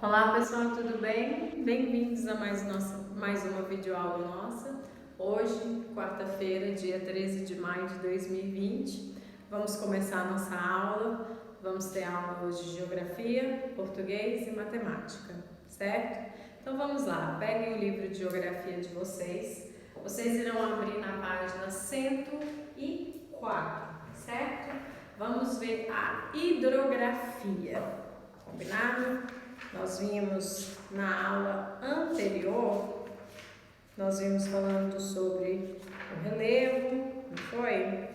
Olá pessoal, tudo bem? Bem-vindos a mais uma videoaula nossa. Hoje, quarta-feira, dia 13 de maio de 2020, vamos começar a nossa aula. Vamos ter aula hoje de Geografia, Português e Matemática, certo? Então vamos lá, peguem o livro de Geografia de vocês. Vocês irão abrir na página 104, certo? Vamos ver a hidrografia, combinado? Nós vimos na aula anterior, nós vimos falando sobre o relevo, não foi?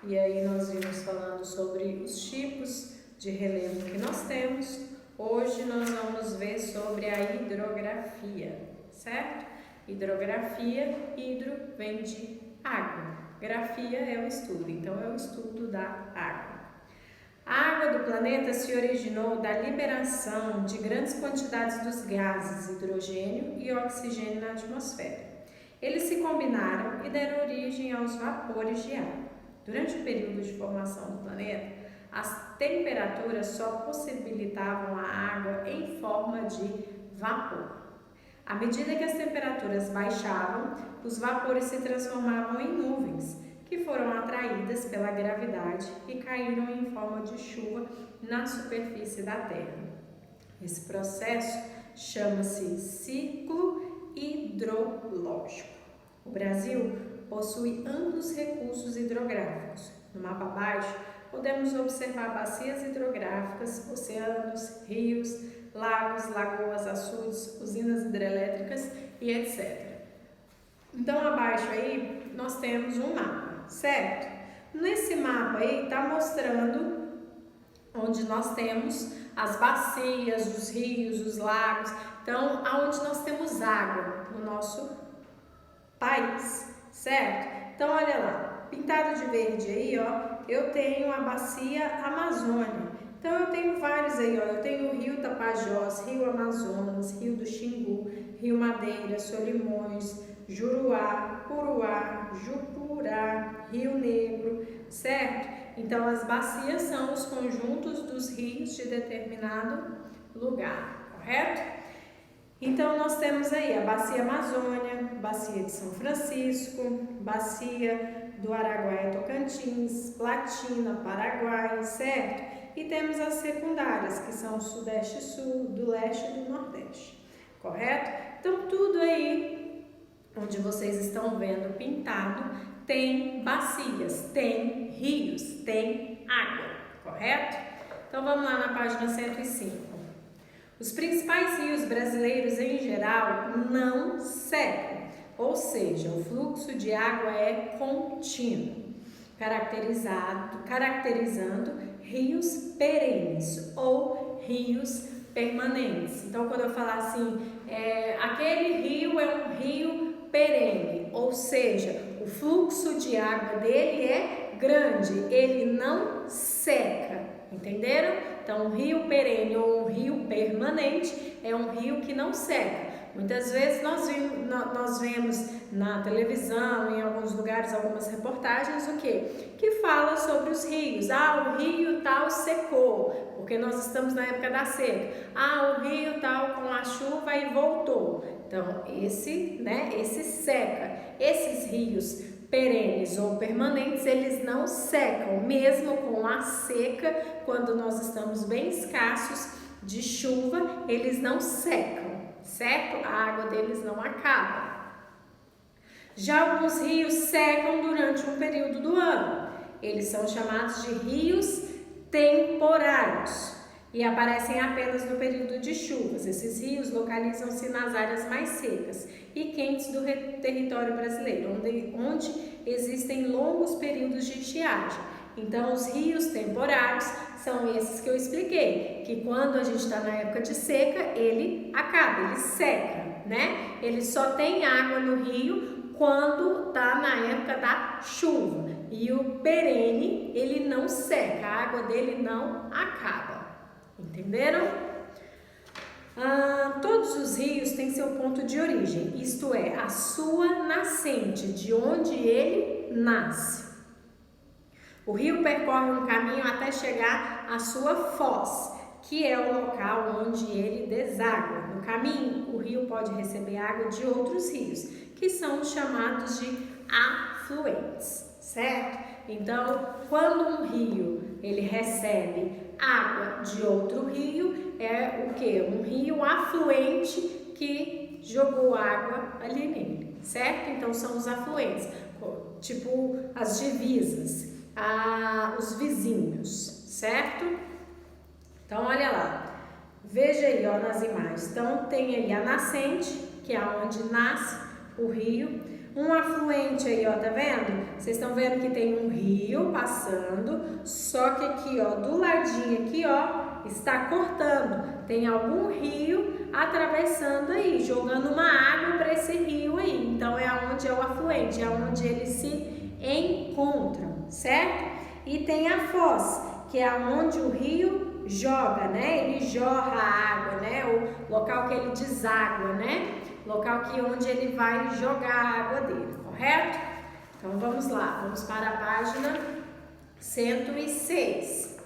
E aí nós vimos falando sobre os tipos de relevo que nós temos. Hoje nós vamos ver sobre a hidrografia, certo? Hidrografia, hidro vem de água, grafia é o estudo, então é o estudo da água. A água do planeta se originou da liberação de grandes quantidades dos gases hidrogênio e oxigênio na atmosfera. Eles se combinaram e deram origem aos vapores de ar. Durante o período de formação do planeta, as temperaturas só possibilitavam a água em forma de vapor. À medida que as temperaturas baixavam, os vapores se transformavam em nuvens, que foram atraídas pela gravidade e caíram em forma de chuva na superfície da Terra. Esse processo chama-se ciclo hidrológico. O Brasil possui amplos recursos hidrográficos. No mapa abaixo, podemos observar bacias hidrográficas, oceanos, rios, lagos, lagoas, açudes, usinas hidrelétricas e etc. Então, abaixo aí, nós temos um mapa, certo? Nesse mapa aí, está mostrando onde nós temos as bacias, os rios, os lagos. Então, aonde nós temos água no nosso país, certo? Então, olha lá, pintado de verde aí, ó, eu tenho a bacia Amazônia. Então, eu tenho vários aí, ó, eu tenho o Rio Tapajós, Rio Amazonas, Rio do Xingu, Rio Madeira, Solimões, Juruá, Puruá, Jupurá, Rio Negro, certo? Então, as bacias são os conjuntos dos rios de determinado lugar, correto? Então, nós temos aí a Bacia Amazônia, Bacia de São Francisco, Bacia do Araguaia-Tocantins, Platina, Paraguai, certo? E temos as secundárias, que são o Sudeste e Sul, do Leste e do Nordeste, correto? Então, tudo aí, onde vocês estão vendo pintado, tem bacias, tem rios, tem água, correto? Então, vamos lá na página 105. Os principais rios brasileiros, em geral, não secam, ou seja, o fluxo de água é contínuo, caracterizando rios perenes ou rios permanentes. Então, quando eu falar assim, aquele rio é um rio perene, ou seja, o fluxo de água dele é grande, ele não seca, entenderam? Então, um rio perene ou um rio permanente é um rio que não seca. Muitas vezes nós vemos na televisão, em alguns lugares, algumas reportagens, o quê? Que fala sobre os rios. Ah, o rio tal secou, porque nós estamos na época da seca. Ah, o rio tal com a chuva e voltou. Então, esse seca. Esses rios perenes ou permanentes, eles não secam, mesmo com a seca, quando nós estamos bem escassos de chuva, eles não secam, certo? A água deles não acaba. Já alguns rios secam durante um período do ano. Eles são chamados de rios temporários e aparecem apenas no período de chuvas. Esses rios localizam-se nas áreas mais secas e quentes do território brasileiro, onde existem longos períodos de estiagem. Então, os rios temporários são esses que eu expliquei, que quando a gente está na época de seca, ele acaba, ele seca, né? Ele só tem água no rio quando está na época da chuva. E o perene, ele não seca, a água dele não acaba. Entenderam? Todos os rios têm seu ponto de origem, isto é, a sua nascente, de onde ele nasce. O rio percorre um caminho até chegar à sua foz, que é o local onde ele deságua. No caminho, o rio pode receber água de outros rios, que são chamados de afluentes, certo? Então, quando um rio ele recebe água de outro rio, é o que? Um rio afluente que jogou água ali nele, certo? Então, são os afluentes, tipo as divisas, os vizinhos, certo? Então, olha lá, veja aí, ó, nas imagens. Então, tem aí a nascente, que é onde nasce o rio. Um afluente aí, ó, tá vendo? Vocês estão vendo que tem um rio passando, só que aqui, ó, do ladinho aqui, ó, está cortando. Tem algum rio atravessando aí, jogando uma água para esse rio aí. Então, é onde é o afluente, é onde eles se encontram, certo? E tem a foz, que é onde o rio joga, né? Ele jorra a água, né? O local que ele deságua, né? Local que onde ele vai jogar a água dele, correto? Então vamos lá, vamos para a página 106.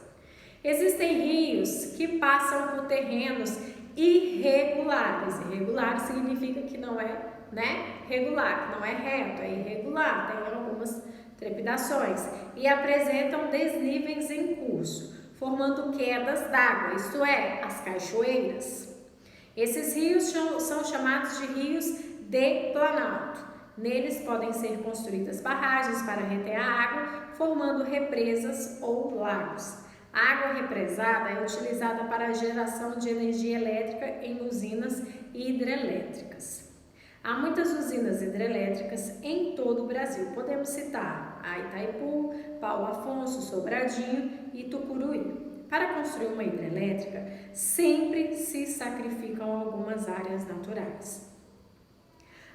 Existem rios que passam por terrenos irregulares. Irregular significa que não é, né, regular, que não é reto, é irregular, tem algumas trepidações e apresentam desníveis em curso, formando quedas d'água, isto é, as cachoeiras. Esses rios são chamados de rios de planalto. Neles podem ser construídas barragens para reter a água, formando represas ou lagos. A água represada é utilizada para a geração de energia elétrica em usinas hidrelétricas. Há muitas usinas hidrelétricas em todo o Brasil. Podemos citar a Itaipu, Paulo Afonso, Sobradinho e Tucuruí. Para construir uma hidrelétrica, sempre se sacrificam algumas áreas naturais.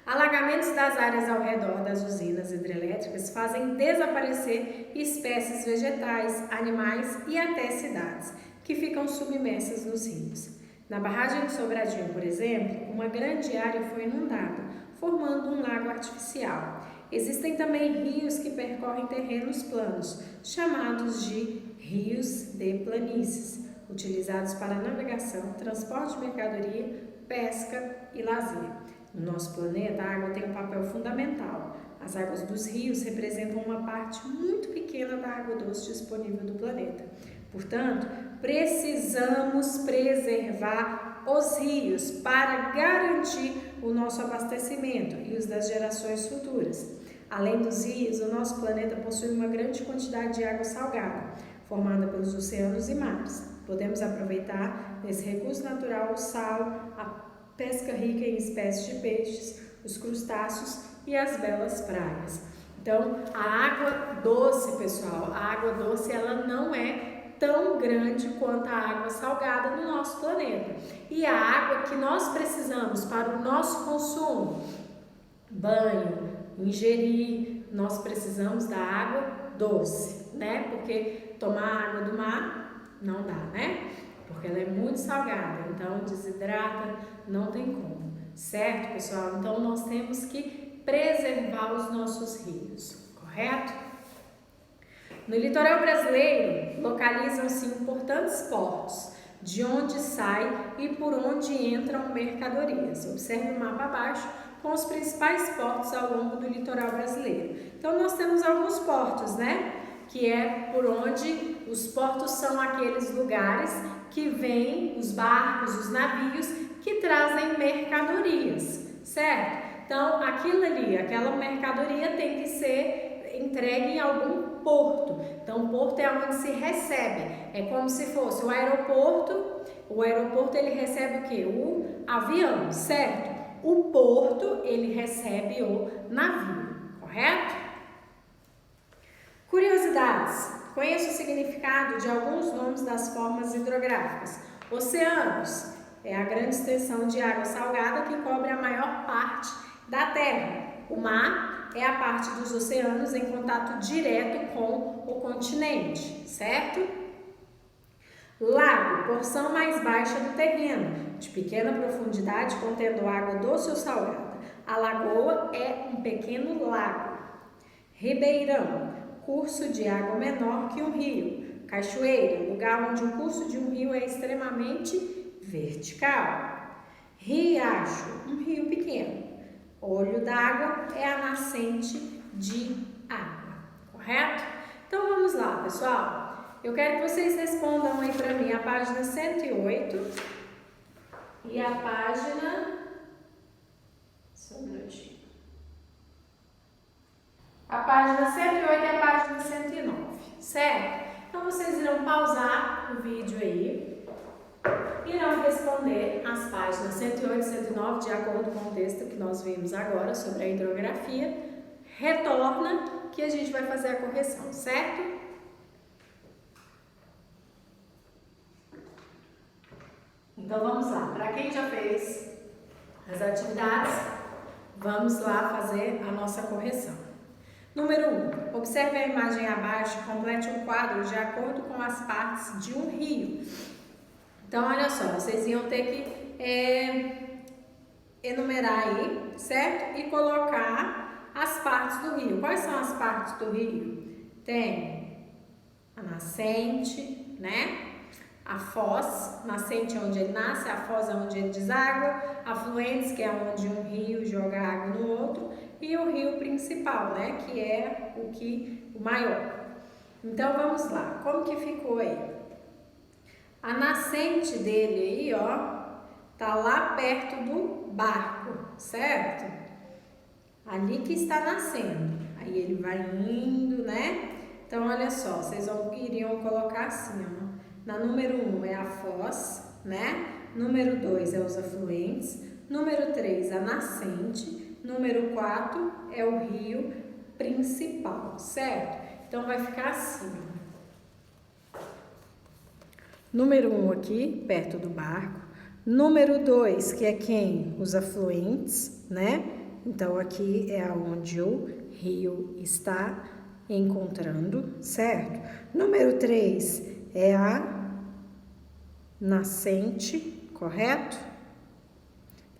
Alagamentos das áreas ao redor das usinas hidrelétricas fazem desaparecer espécies vegetais, animais e até cidades, que ficam submersas nos rios. Na barragem de Sobradinho, por exemplo, uma grande área foi inundada, formando um lago artificial. Existem também rios que percorrem terrenos planos, chamados de rios de planícies, utilizados para navegação, transporte de mercadoria, pesca e lazer. No nosso planeta, a água tem um papel fundamental. As águas dos rios representam uma parte muito pequena da água doce disponível do planeta. Portanto, precisamos preservar os rios para garantir o nosso abastecimento e os das gerações futuras. Além dos rios, o nosso planeta possui uma grande quantidade de água salgada, formada pelos oceanos e mares. Podemos aproveitar desse recurso natural o sal, a pesca rica em espécies de peixes, os crustáceos e as belas praias. Então, a água doce, pessoal, a água doce ela não é tão grande quanto a água salgada no nosso planeta. E a água que nós precisamos para o nosso consumo, banho, ingerir, nós precisamos da água doce, né? Porque tomar água do mar não dá, né? Porque ela é muito salgada, então desidrata, não tem como, certo, pessoal? Então nós temos que preservar os nossos rios, correto? No litoral brasileiro, localizam-se importantes portos, de onde saem e por onde entram mercadorias. Observe o mapa abaixo com os principais portos ao longo do litoral brasileiro. Então, nós temos alguns portos, né? Que é por onde os portos são aqueles lugares que vêm os barcos, os navios que trazem mercadorias, certo? Então, aquilo ali, aquela mercadoria tem que ser entregue em algum porto. Então, o porto é onde se recebe. É como se fosse o aeroporto. O aeroporto, ele recebe o quê? O avião, certo? O porto, ele recebe o navio, correto? Curiosidades. Conheça o significado de alguns nomes das formas hidrográficas. Oceanos é a grande extensão de água salgada que cobre a maior parte da Terra. O mar é a parte dos oceanos em contato direto com o continente, certo? Lago, porção mais baixa do terreno, de pequena profundidade, contendo água doce ou salgada. A lagoa é um pequeno lago. Ribeirão, curso de água menor que um rio. Cachoeira, lugar onde o curso de um rio é extremamente vertical. Riacho, um rio pequeno. Olho d'água é a nascente de água, correto? Então vamos lá, pessoal. Eu quero que vocês respondam aí para mim a página 108 e a página... Só um minutinho. A página 108 e a página 109, certo? Então vocês irão pausar o vídeo aí, irão responder as páginas 108 e 109 de acordo com o texto que nós vimos agora sobre a hidrografia. Retorna que a gente vai fazer a correção, certo? Então vamos lá. Para quem já fez as atividades, vamos lá fazer a nossa correção. Número 1. Observe a imagem abaixo e complete o quadro de acordo com as partes de um rio. Então, olha só, vocês iam ter que enumerar aí, certo? E colocar as partes do rio. Quais são as partes do rio? Tem a nascente, né? A foz, nascente é onde ele nasce, a foz é onde ele deságua, afluentes, que é onde um rio joga água no outro, e o rio principal, né? Que é o maior. Então, vamos lá. Como que ficou aí? A nascente dele aí, ó, tá lá perto do barco, certo? Ali que está nascendo. Aí ele vai indo, né? Então, olha só, vocês iriam colocar assim, ó. Na número 1 é a foz, né? Número 2 é os afluentes. Número 3, a nascente. Número 4 é o rio principal, certo? Então, vai ficar assim, ó. Número 1 aqui, perto do barco. Número 2, que é quem? Os afluentes, né? Então, aqui é onde o rio está encontrando, certo? Número 3 é a nascente, correto?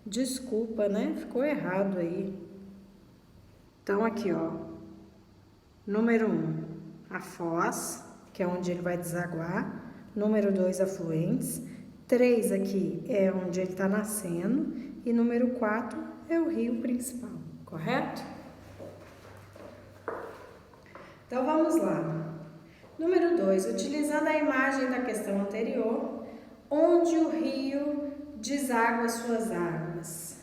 Desculpa, né? Ficou errado aí. Então, aqui, ó. Número 1, a foz, que é onde ele vai desaguar. Número 2, afluentes. 3 aqui é onde ele está nascendo. E número 4 é o rio principal, correto? Então, vamos lá. Número 2, utilizando a imagem da questão anterior, onde o rio deságua suas águas.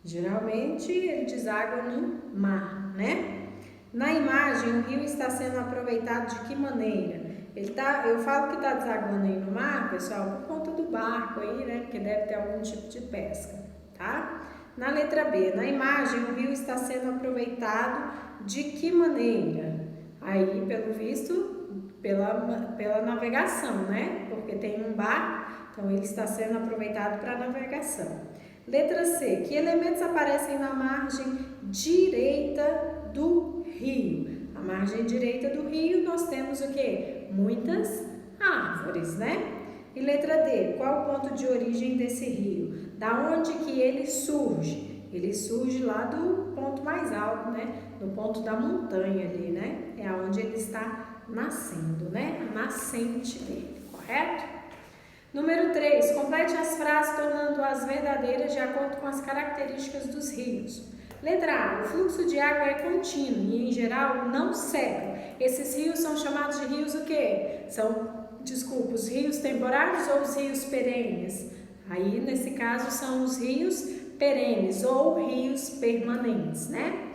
Geralmente, ele deságua no mar, né? Na imagem, o rio está sendo aproveitado de que maneira? Eu falo que está desaguando aí no mar, pessoal, por conta do barco aí, né? Porque deve ter algum tipo de pesca, tá? Na letra B, na imagem, o rio está sendo aproveitado de que maneira? Aí, pelo visto, pela navegação, né? Porque tem um barco, então ele está sendo aproveitado para navegação. Letra C, que elementos aparecem na margem direita do rio? A margem direita do rio nós temos o quê? Muitas árvores, né? E letra D, qual o ponto de origem desse rio? Da onde que ele surge? Ele surge lá do ponto mais alto, né? No ponto da montanha ali, né? É onde ele está nascendo, né? A nascente dele, correto? Número 3, complete as frases tornando-as verdadeiras de acordo com as características dos rios. Letra A, o fluxo de água é contínuo e, em geral, não seca. Esses rios são chamados de rios o quê? Os rios temporários ou os rios perenes? Aí, nesse caso, são os rios perenes ou rios permanentes, né?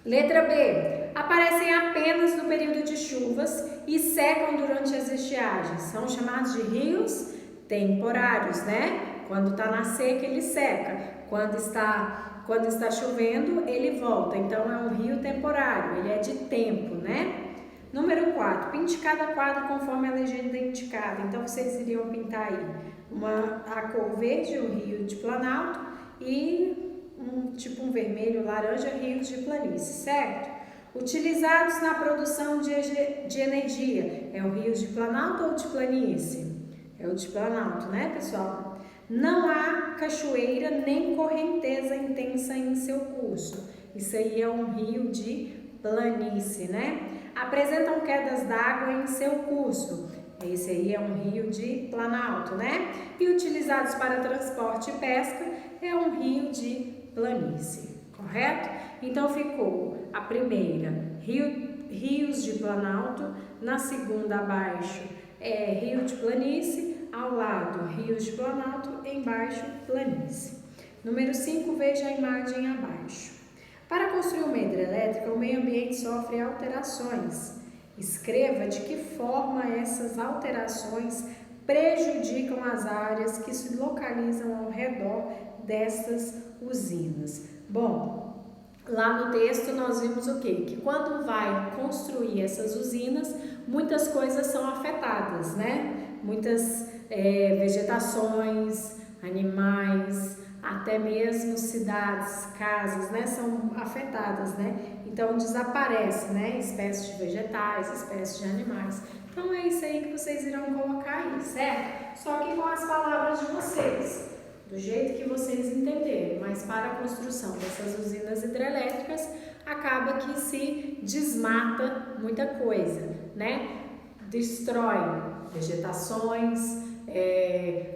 Letra B, aparecem apenas no período de chuvas e secam durante as estiagens. São chamados de rios temporários, né? Quando está na seca, ele seca. Quando está chovendo, ele volta. Então, é um rio temporário, ele é de tempo, né? Número 4, pinte cada quadro conforme a legenda indicada. Então, vocês iriam pintar aí a cor verde, o rio de Planalto, e um vermelho, laranja, rios de planície, certo? Utilizados na produção de energia. É o rio de Planalto ou de planície? É o de Planalto, né, pessoal? Não há cachoeira nem correnteza intensa em seu curso. Isso aí é um rio de planície, né? Apresentam quedas d'água em seu curso. Esse aí é um rio de planalto, né? E utilizados para transporte e pesca é um rio de planície, correto? Então ficou a primeira, rios de planalto, na segunda abaixo é rio de planície, ao lado rios de planalto, embaixo planície. Número 5, veja a imagem abaixo. Para construir uma hidrelétrica, o meio ambiente sofre alterações. Escreva de que forma essas alterações prejudicam as áreas que se localizam ao redor destas usinas. Bom, lá no texto nós vimos o quê? Que quando vai construir essas usinas, muitas coisas são afetadas, né? Muitas vegetações, animais, até mesmo cidades, casas, né, são afetadas, né? Então desaparece, né, espécies de vegetais, espécies de animais. Então é isso aí que vocês irão colocar aí, certo? Só que com as palavras de vocês, do jeito que vocês entenderem, mas para a construção dessas usinas hidrelétricas acaba que se desmata muita coisa, né? Destrói vegetações,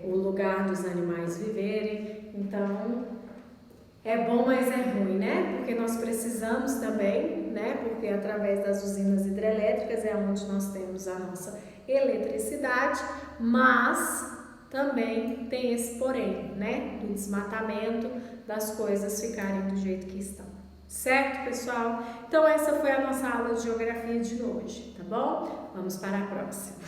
o lugar dos animais viverem. Então, é bom, mas é ruim, né? Porque nós precisamos também, né? Porque através das usinas hidrelétricas é onde nós temos a nossa eletricidade, mas também tem esse porém, né? Do desmatamento, das coisas ficarem do jeito que estão. Certo, pessoal? Então, essa foi a nossa aula de geografia de hoje, tá bom? Vamos para a próxima.